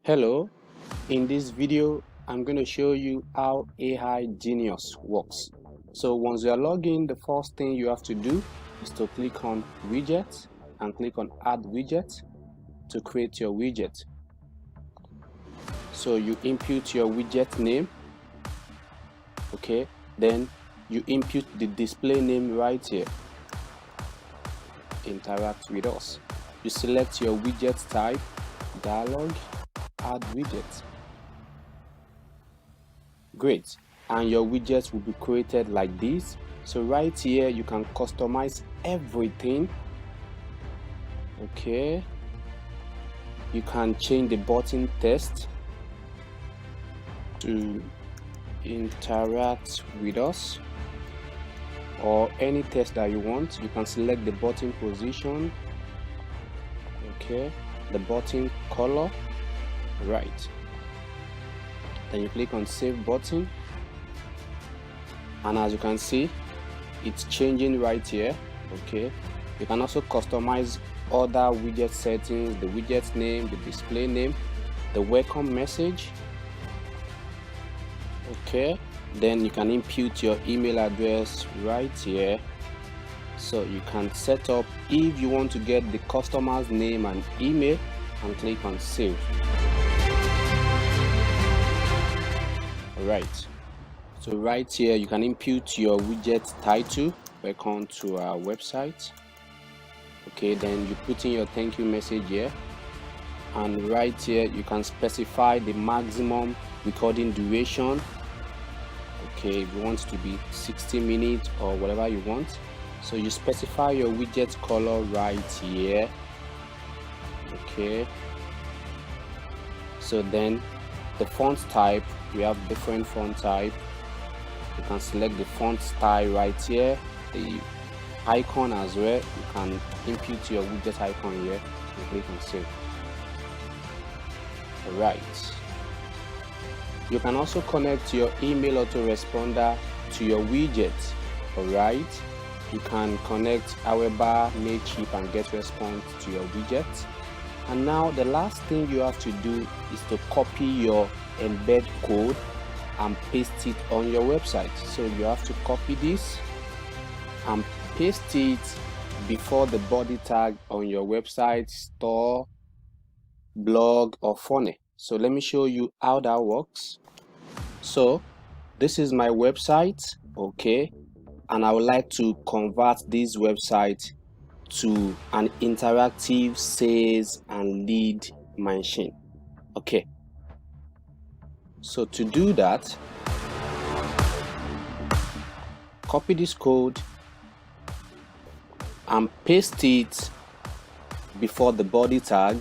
Hello, in this video I'm going to show you how AI Genius works. So once you are logged in, the first thing you have to do is to click on widget and click on add widget to create your widget. So you input your widget name, okay, then you input the display name right here. Interact with us. You select your widget type, dialog, add widget. Great, and your widgets will be created like this. So right here you can customize everything. Okay, you can change the button text to interact with us or any text that you want. You can select the button position, okay, the button color, right, then you click on save button, and as you can see it's changing right here. Okay, you can also customize other widget settings, the widget name, the display name, the welcome message. Okay, then you can input your email address right here, so you can set up if you want to get the customer's name and email, and click on save. Alright, so right here you can input your widget title, welcome to our website. Okay, then you put in your thank you message here, and right here you can specify the maximum recording duration. Okay, if you want to be 60 minutes or whatever you want, so you specify your widget color right here. Okay, so then the font type, we have different font type. You can select the font style right here, the icon as well. You can input your widget icon here and click on save. Alright, you can also connect your email autoresponder to your widget. Alright, you can connect Aweber, Mailchimp and GetResponse to your widget. And now the last thing you have to do is to copy your embed code and paste it on your website. So you have to copy this and paste it before the body tag on your website, store, blog or funnel. So let me show you how that works. So this is my website, okay, and I would like to convert this website to an interactive sales and lead machine. Okay, so to do that, copy this code and paste it before the body tag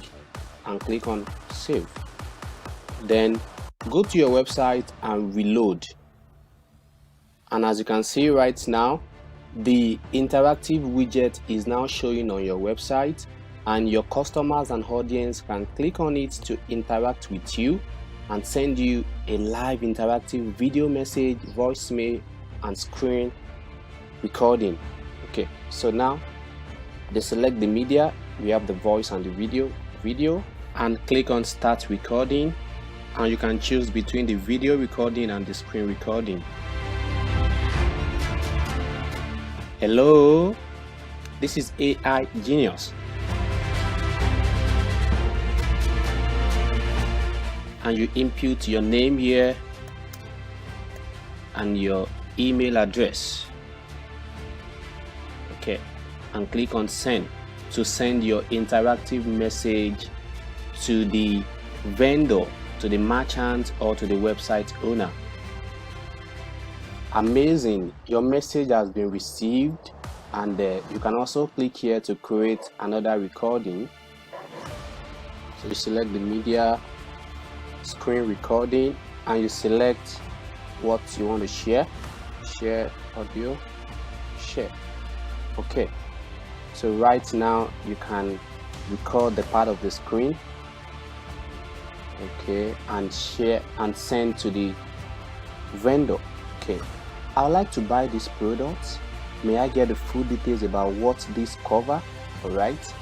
and click on save. Then go to your website and reload, and as you can see right now, the interactive widget is now showing on your website, and your customers and audience can click on it to interact with you and send you a live interactive video message, voicemail and screen recording. Okay, so now they select the media, we have the voice and the video, and click on start recording, and you can choose between the video recording and the screen recording. Hello, this is AI Genius, and you input your name here and your email address. Okay, and click on send to send your interactive message to the vendor, to the merchant or to the website owner. Amazing, your message has been received, and you can also click here to create another recording. So you select the media, screen recording, and you select what you want to share audio, share. Okay, so right now you can record the part of the screen, okay, and share and send to the vendor. Okay, I would like to buy this product. May I get the full details about what this cover? All right,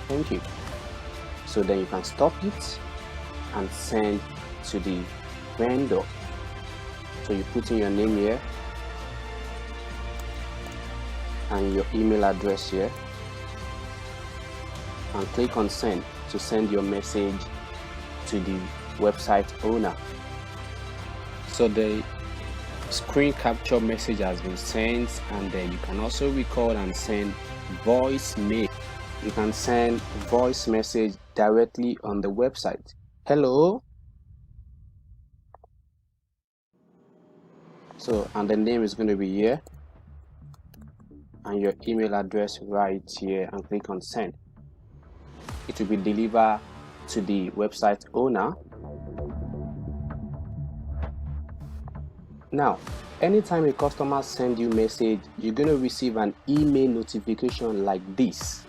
thank you. So then you can stop it and send to the vendor. So you put in your name here and your email address here, and click on send to send your message to the website owner. So the screen capture message has been sent, and then you can also record and send voice mail. You can send voice message directly on the website. Hello. So, and the name is going to be here, and your email address right here, and click on send. It will be delivered to the website owner. Now, anytime a customer sends you a message, you're going to receive an email notification like this,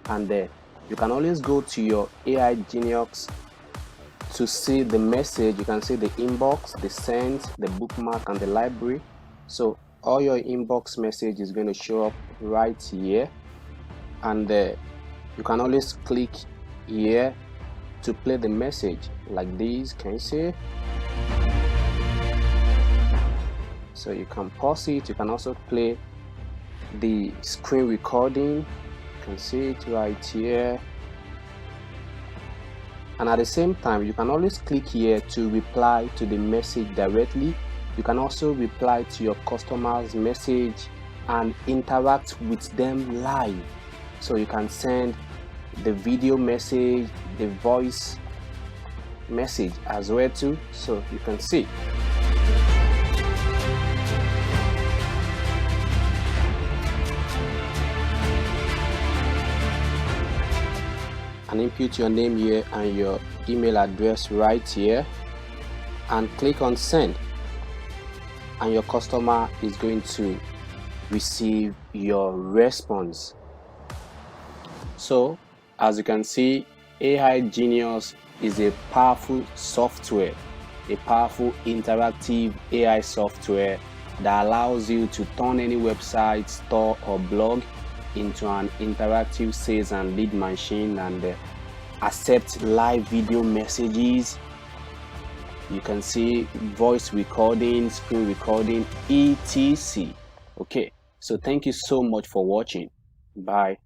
and then you can always go to your AI Genius to see the message. You can see the inbox, the sent, the bookmark, and the library. So all your inbox message is going to show up right here, and you can always click here to play the message like this. Can you see? So you can pause it. You can also play the screen recording. You can see it right here. And at the same time, you can always click here to reply to the message directly. You can also reply to your customer's message and interact with them live. So you can send the video message, the voice message as well too. So you can see. And input your name here and your email address right here, and click on send, and your customer is going to receive your response. So as you can see, AI Genius is a powerful software, a powerful interactive AI software that allows you to turn any website, store, or blog into an interactive sales and lead machine, and accept live video messages. You can see voice recording, screen recording, etc. Okay, so thank you so much for watching. Bye.